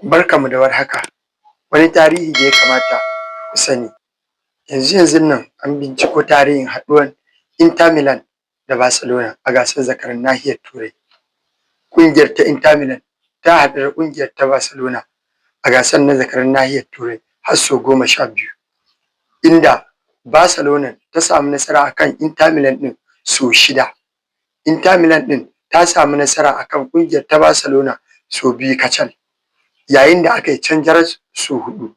Barkanmu da warhaka. Wani tarihi da ya kamata ku sani. Yanzun nan an binciko tarihin haɗuwan Inter Milan da Barcelona a gasar zakarin nahiyar Turai. Ƙungiyar ta Inter Milan ta haɗu da ƙungiyar ta Barcelona a gasar na zakarin nahiyar Turai har sau 12, inda Barcelona ta samu nasara akan Inter Milan ɗin sau 6. Inter Milan ɗin ta samu nasara akan ƙungiyar ta Barcelona sau 2 kacal, yayin da aka yi can jaras sau 4.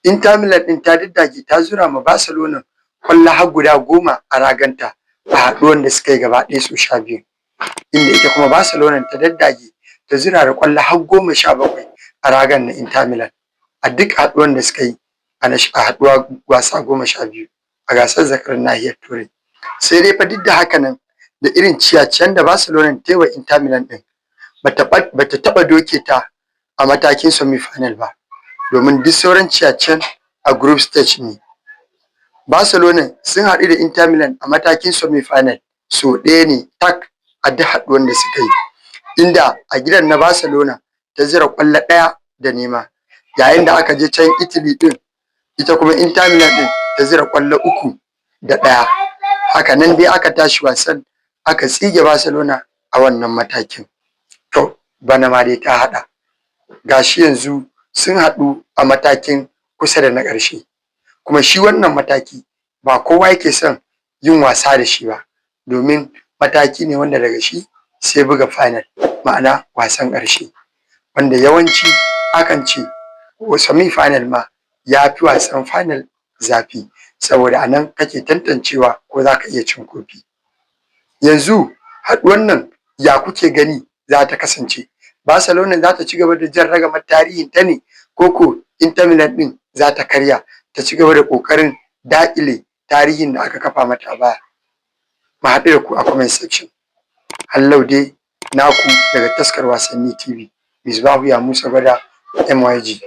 Inter Milan ɗin ta daddage ta zura ma Barcelona ƙwallo har guda 10 a raganta a haɗuwan da suka yi gaba ɗaya sau 12, inda ita kuma Barcelona ta daddage ta zura da ƙwallo har 17 a ragan na Inter Milan a duk haɗuwan da suka yi a haɗuwa wasa 12 a gasar zakarin nahiyar Turai. Sai dai fa duk da haka nan, da irin ciye-ciyen da Barcelona ta yi wa Inter Milan ɗin, bata taɓa doke ta a matakin semi-final ba, domin duk sauran ciye-ciyen a group stage ne. Barcelona sun haɗu da Inter Milan a matakin semi-final sau 1 ne tak a duk haɗuwan da suka yi, inda a gidan na Barcelona ta zura ƙwallo 1 da nema, yayin da aka je can Italy ɗin ita kuma Inter Milan ɗin ta zura ƙwallo 3 da 1. Haka nan dai aka tashi wasan aka tsige Barcelona a wannan matakin. To, bana ma dai ta haɗa. Gashi yanzu sun haɗu a matakin kusa da na ƙarshe, kuma shi wannan mataki ba kowa yake son yin wasa da shi ba, domin mataki ne wanda daga shi sai buga final, ma'ana wasan ƙarshe, wanda yawanci akan ce semi-final ma ya fi wasan final zafi, saboda a nan kake tantancewa ko za ka iya cin kofi. Yanzu haɗuwan nan ya kuke gani za ta kasance? Barcelona za ta ci gaba da jan ragamar tarihin ta ne, ko ko Inter Milan ɗin za ta karya ta ci gaba da ƙoƙarin daƙile tarihin da aka kafa mata a baya? Mu haɗu da ku a comment section. Hallau dai naku daga taskar Wasanni TV, Misbahu Musa Gwada, MYG.